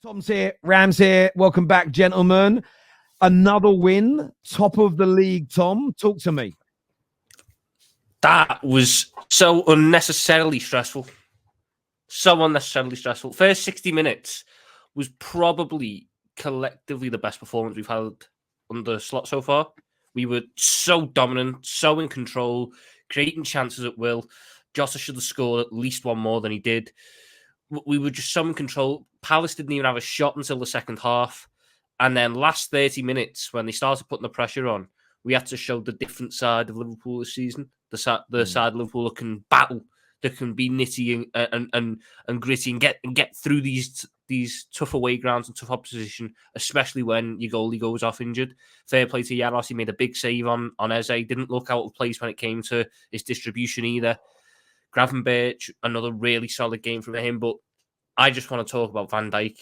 Tom's here, Rams here. Welcome back, gentlemen. Another win, top of the league. Tom, talk to me. That was so unnecessarily stressful. So unnecessarily stressful. First 60 minutes was probably collectively the best performance we've had under Slot so far. We were so dominant, so in control, creating chances at will. Jota should have scored at least one more than he did. We were just so in control. Palace didn't even have a shot until the second half. And then last 30 minutes, when they started putting the pressure on, we had to show the different side of Liverpool this season. The side of Liverpool that can battle, that can be nitty and gritty and get through these tough away grounds and tough opposition, especially when your goalie goes off injured. Fair play to Yaros. He made a big save on Eze. Didn't look out of place when it came to his distribution either. Gravenberch, another really solid game from him. But I just want to talk about Van Dijk.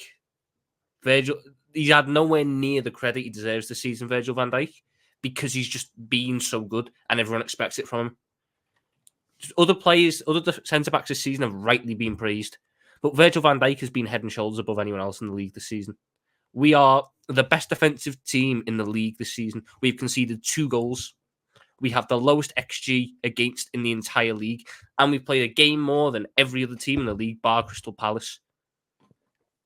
Virgil, he's had nowhere near the credit he deserves this season, Virgil van Dijk, because he's just been so good and everyone expects it from him. Other players, other centre-backs this season have rightly been praised, but Virgil van Dijk has been head and shoulders above anyone else in the league this season. We are the best defensive team in the league this season. We've conceded 2 goals. We have the lowest XG against in the entire league, and we've played a game more than every other team in the league, bar Crystal Palace.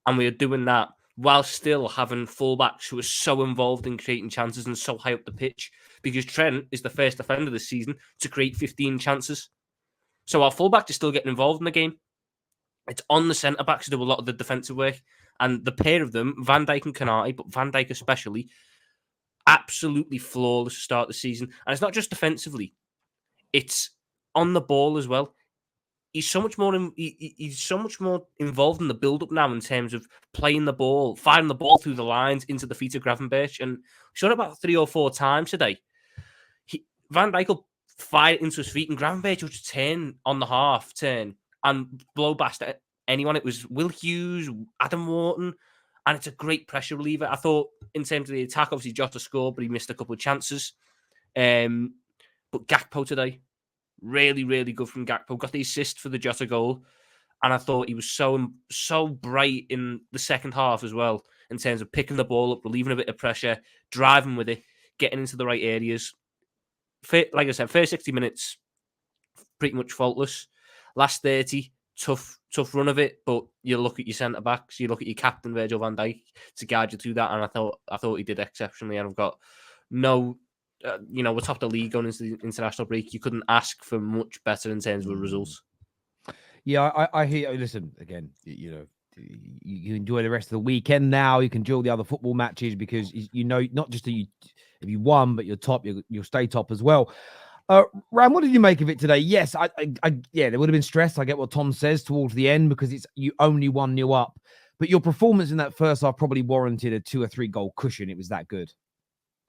And we are doing that while still having fullbacks who are so involved in creating chances and so high up the pitch, because Trent is the first defender this season to create 15 chances. So our fullbacks are still getting involved in the game. It's on the centre-backs to do a lot of the defensive work. And the pair of them, Van Dijk and Konate, but Van Dijk especially, absolutely flawless to start the season. And it's not just defensively. It's on the ball as well. He's so much more involved in the build-up now in terms of playing the ball, firing the ball through the lines into the feet of Gravenberch. And we saw it about 3 or 4 times today. Van Dijk will fire it into his feet, and Gravenberch will just turn on the half turn and blow past anyone. It was Will Hughes, Adam Wharton, and it's a great pressure reliever. I thought in terms of the attack, obviously Jota scored, but he missed a couple of chances. But Gakpo today, really, really good from Gakpo. Got the assist for the Jota goal. And I thought he was so bright in the second half as well, in terms of picking the ball up, relieving a bit of pressure, driving with it, getting into the right areas. Like I said, first 60 minutes, pretty much faultless. Last 30, tough run of it. But you look at your centre-backs, you look at your captain, Virgil van Dijk, to guide you through that. And I thought he did exceptionally. And I've got no... we're top of the league going into the international break. You couldn't ask for much better in terms of the results. Yeah, I hear. Listen, again, you enjoy the rest of the weekend now. You can enjoy the other football matches because not just that if you won, but you're top, you'll stay top as well. Ram, what did you make of it today? Yes, yeah, there would have been stress. I get what Tom says towards the end because you only 1-0 up, but your performance in that first half probably warranted a 2 or 3 goal cushion. It was that good.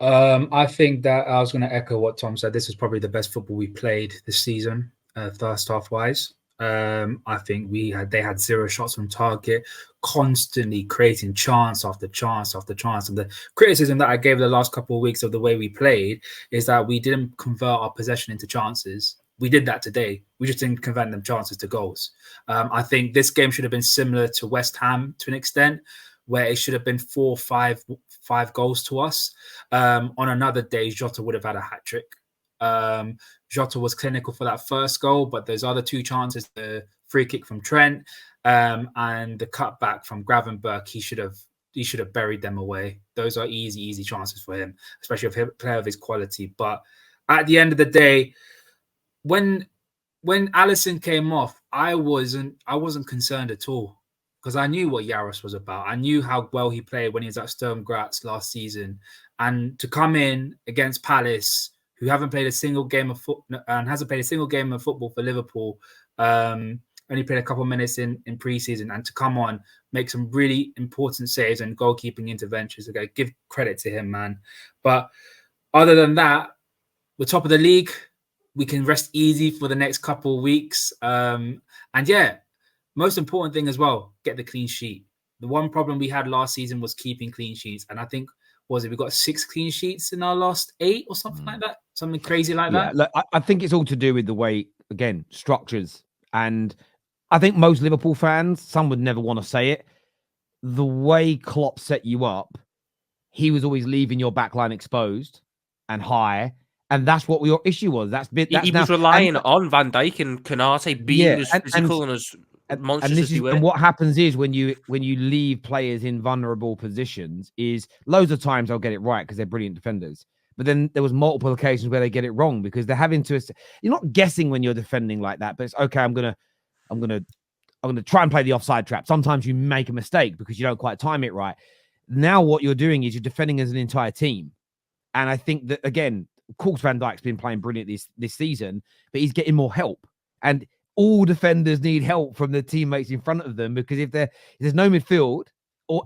I think that I was going to echo what Tom said. This was probably the best football we played this season, first half wise. I think they had 0 shots on target, constantly creating chance after chance after chance. And the criticism that I gave the last couple of weeks of the way we played is that we didn't convert our possession into chances. We did that today. We just didn't convert them chances to goals. I think this game should have been similar to West Ham to an extent, where it should have been 4 or 5 goals to us. On another day, Jota would have had a hat-trick. Jota was clinical for that first goal, but those other 2 chances, the free kick from Trent and the cutback from Gravenberch, he should have buried them away. Those are easy chances for him, especially for a player of his quality. But at the end of the day, when Alisson came off, I wasn't concerned at all. Because I knew what Yaros was about. I knew how well he played when he was at Sturm Graz last season. And to come in against Palace, who hasn't played a single game of football for Liverpool, only played a couple of minutes in pre-season, and to come on, make some really important saves and goalkeeping interventions. Okay, give credit to him, man. But other than that, we're top of the league. We can rest easy for the next couple of weeks. And yeah, most important thing as well, get the clean sheet. The one problem we had last season was keeping clean sheets. And I think, we got 6 clean sheets in our last 8 or something like that? Something crazy like that? Look, I think it's all to do with the way, again, structures. And I think most Liverpool fans, some would never want to say it, the way Klopp set you up, he was always leaving your backline exposed and high. And that's what your issue was. He was relying on Van Dijk and Konate being as physical and as monstrous as they were. And what happens is when you leave players in vulnerable positions is loads of times they'll get it right because they're brilliant defenders. But then there was multiple occasions where they get it wrong because they're having to. You're not guessing when you're defending like that, but it's okay. I'm gonna try and play the offside trap. Sometimes you make a mistake because you don't quite time it right. Now what you're doing is you're defending as an entire team, and I think that again. Of course, Van Dijk's been playing brilliant this season, but he's getting more help. And all defenders need help from the teammates in front of them because if there's no midfield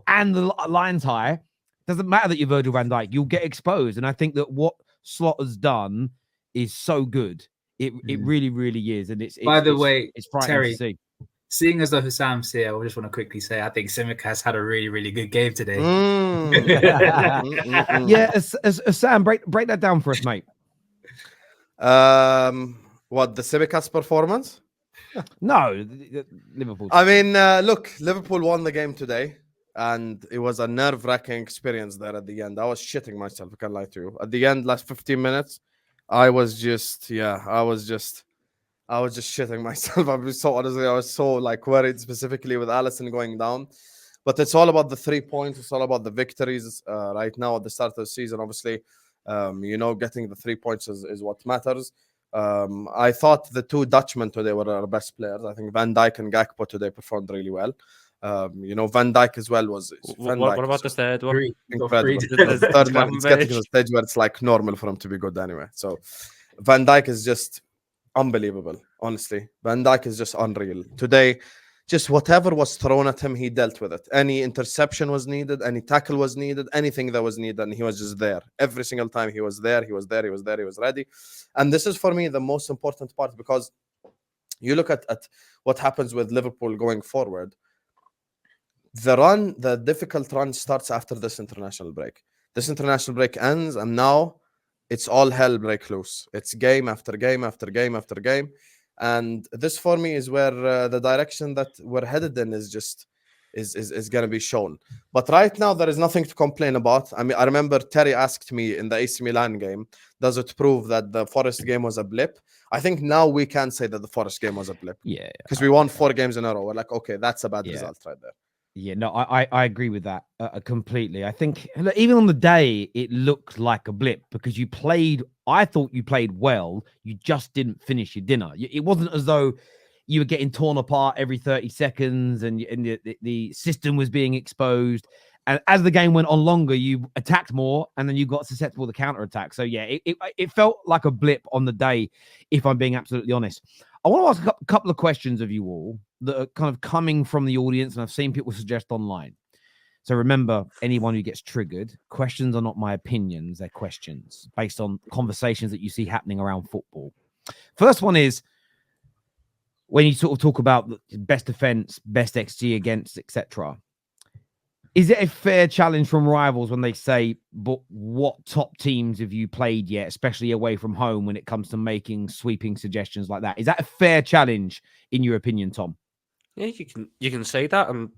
and the line's high, it doesn't matter that you're Virgil van Dijk. You'll get exposed. And I think that what Slot has done is so good. It really, really is. And it's frightening Terry, to see. Seeing as though Hassam's here, I just want to quickly say I think Tsimikas had a really, really good game today. Yeah, Sam, break that down for us, mate. What, the Tsimikas performance? No, Liverpool. I mean, look, Liverpool won the game today, and it was a nerve-wracking experience there at the end. I was shitting myself, I can't lie to you. At the end, last 15 minutes, I was just shitting myself. I was so like worried specifically with Alisson going down. But it's all about the 3 points. It's all about the victories right now at the start of the season. Obviously, getting the 3 points is what matters. I thought the two Dutchmen today were our best players. I think Van Dijk and Gakpo today performed really well. Van Dijk as well was. What about the third one? Incredible. The third one, it's getting to the stage where it's like normal for him to be good anyway. So Van Dijk is just unbelievable, honestly. Van Dijk is just unreal. Today, just whatever was thrown at him, he dealt with it. Any interception was needed, any tackle was needed, anything that was needed, and he was just there. Every single time he was there, he was ready. And this is, for me, the most important part because you look at what happens with Liverpool going forward. The difficult run starts after this international break. This international break ends, and now it's all hell break loose. It's game after game after game after game. And this for me is where the direction that we're headed in is going to be shown. But right now, there is nothing to complain about. I mean, I remember Terry asked me in the AC Milan game, does it prove that the Forest game was a blip? I think now we can say that the Forest game was a blip. Yeah. Because we won 4 games in a row. We're like, okay, that's a bad result right there. Yeah, no, I agree with that completely. I think even on the day, it looked like a blip because I thought you played well. You just didn't finish your dinner. It wasn't as though you were getting torn apart every 30 seconds and the system was being exposed. And as the game went on longer, you attacked more and then you got susceptible to counterattack. So, yeah, it felt like a blip on the day, if I'm being absolutely honest. I want to ask a couple of questions of you all that are kind of coming from the audience, and I've seen people suggest online. So remember, anyone who gets triggered, questions are not my opinions, they're questions based on conversations that you see happening around football. First one is, when you sort of talk about best defense, best XG against, etc., is it a fair challenge from rivals when they say, but what top teams have you played yet, especially away from home, when it comes to making sweeping suggestions like that? Is that a fair challenge, in your opinion, Tom? Yeah, you can say that. And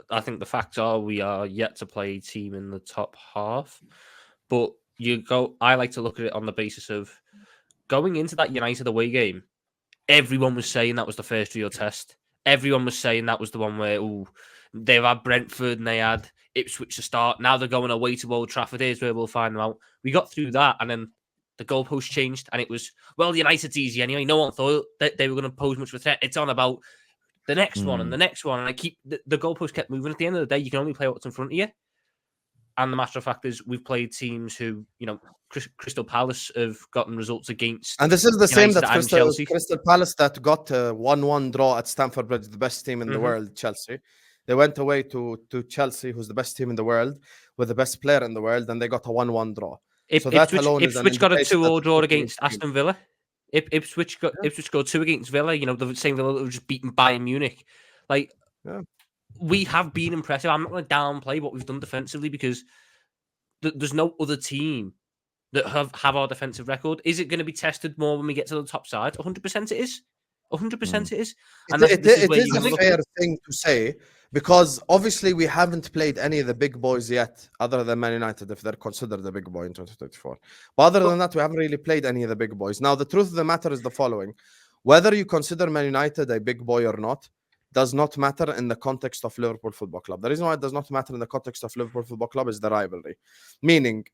I think the facts are we are yet to play a team in the top half. But I like to look at it on the basis of going into that United away game, everyone was saying that was the first real test. Everyone was saying that was the one where, they've had Brentford and they had Ipswich to start. Now they're going away to Old Trafford. Here's where we'll find them out. We got through that, and then the goalpost changed, and it was, well, United's easy anyway. No one thought that they were going to pose much of a threat. It's on about the next one and the next one, and the goalpost kept moving. At the end of the day, you can only play what's in front of you. And the matter of fact is, we've played teams who, Crystal Palace have gotten results against. And this is the same that Chelsea. Crystal Palace that got a 1-1 draw at Stamford Bridge, the best team in the world, Chelsea. They went away to Chelsea, who's the best team in the world, with the best player in the world, and they got a 1-1 draw. Ipswich got a 2-2 draw against Aston Villa. Ipswich scored 2 against Villa. The same Villa that was just beaten Bayern Munich. We have been impressive. I'm not going to downplay what we've done defensively because there's no other team that have our defensive record. Is it going to be tested more when we get to the top side? 100% it is. 100% it is. It, And it, this is it where is you have a to look. fair thing to say because obviously we haven't played any of the big boys yet, other than Man United, if they're considered the big boy in 2024. But other than that, we haven't really played any of the big boys. Now, the truth of the matter is the following: whether you consider Man United a big boy or not does not matter in the context of Liverpool Football Club. The reason why it does not matter in the context of Liverpool Football Club is the rivalry, meaning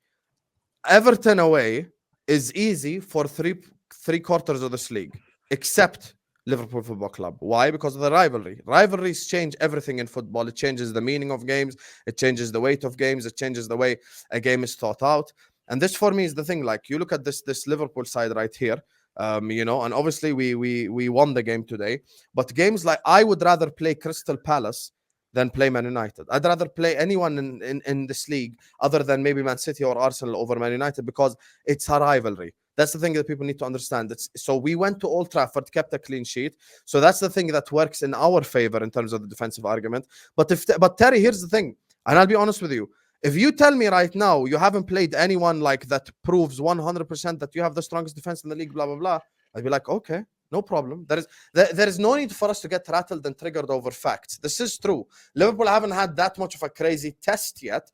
Everton away is easy for three quarters of this league, except Liverpool Football Club. Why? Because of the rivalry. Rivalries change everything in football. It changes the meaning of games. It changes the weight of games. It changes the way a game is thought out. And this, for me, is the thing. Like, you look at this Liverpool side right here, and obviously we won the game today. But games like, I would rather play Crystal Palace than play Man United. I'd rather play anyone in this league other than maybe Man City or Arsenal over Man United because it's a rivalry. That's the thing that people need to understand. So we went to Old Trafford, kept a clean sheet. So that's the thing that works in our favor in terms of the defensive argument. But Terry, here's the thing, and I'll be honest with you. If you tell me right now you haven't played anyone like that proves 100% that you have the strongest defense in the league, blah, blah, blah, I'd be like, okay, no problem. There is no need for us to get rattled and triggered over facts. This is true. Liverpool haven't had that much of a crazy test yet,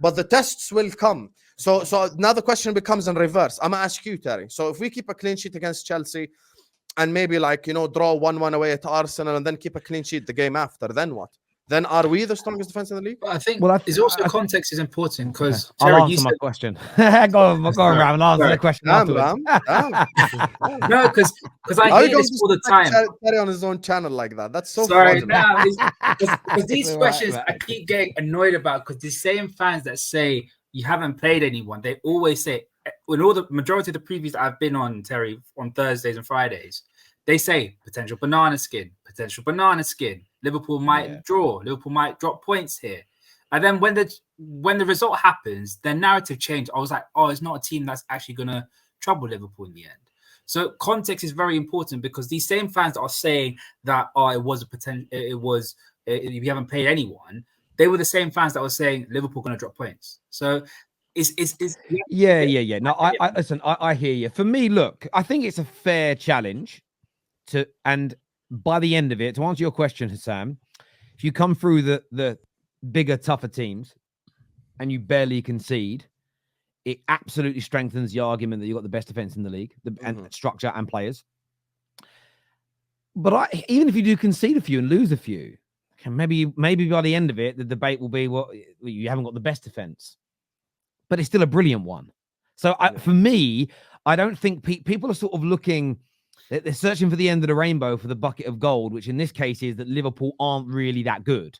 but the tests will come. So now the question becomes in reverse. I'm gonna ask you, Terry. So if we keep a clean sheet against Chelsea and maybe draw 1-1 away at Arsenal and then keep a clean sheet the game after, then what? Then are we the strongest defense in the league? But I think context is important because I'll answer my question. go on, Ram, and answer the question afterwards. No, because I hear this all the time. Terry on his own channel like that. That's so sorry. fraudulent. Because these questions I keep getting annoyed about because the same fans that say you haven't played anyone, they always say, when all the majority of the previews that I've been on, Terry, on Thursdays and Fridays, they say potential banana skin. Liverpool might draw. Liverpool might drop points here. And then when the result happens, their narrative changed. I was like, oh, it's not a team that's actually going to trouble Liverpool in the end. So context is very important because these same fans that are saying that, oh, you haven't played anyone, they were the same fans that were saying Liverpool going to drop points. So yeah. No, I listen. I hear you. For me, look, I think it's a fair challenge and by the end of it, to answer your question, Hassam, if you come through the bigger, tougher teams and you barely concede, it absolutely strengthens the argument that you've got the best defense in the league, and structure and players. But even if you do concede a few and lose a few, maybe by the end of it, the debate will be, well, you haven't got the best defense, but it's still a brilliant one. So for me, I don't think people are sort of looking. They're searching for the end of the rainbow for the bucket of gold, which in this case is that Liverpool aren't really that good.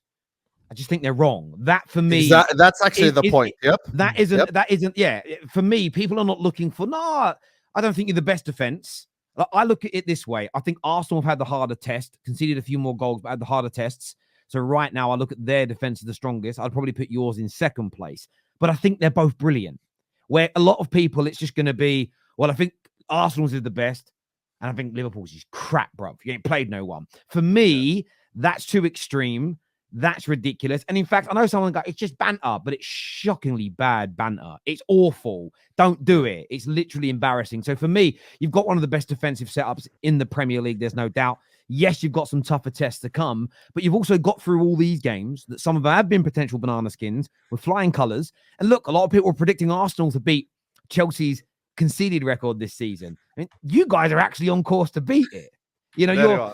I just think they're wrong. That for me, that's actually the point. Yep. That isn't. Yeah. For me, people are not looking for. No, I don't think you're the best defense. I look at it this way. I think Arsenal have had the harder test, conceded a few more goals, but had the harder tests. So right now, I look at their defense as the strongest. I'd probably put yours in second place. But I think they're both brilliant. Where a lot of people, it's just going to be, well, I think Arsenal's is the best. And I think Liverpool's is crap, bro. You ain't played no one. For me, that's too extreme. That's ridiculous. And in fact, I know someone got, it's just banter, but it's shockingly bad banter. It's awful. Don't do it. It's literally embarrassing. So for me, you've got one of the best defensive setups in the Premier League. There's no doubt. Yes, you've got some tougher tests to come, but you've also got through all these games that some of them have been potential banana skins with flying colours. And look, a lot of people are predicting Arsenal to beat Chelsea's conceded record this season. I mean, you guys are actually on course to beat it. You're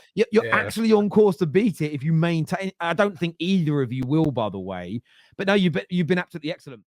actually on course to beat it if you maintain. I don't think either of you will, by the way. But no, you've been absolutely excellent.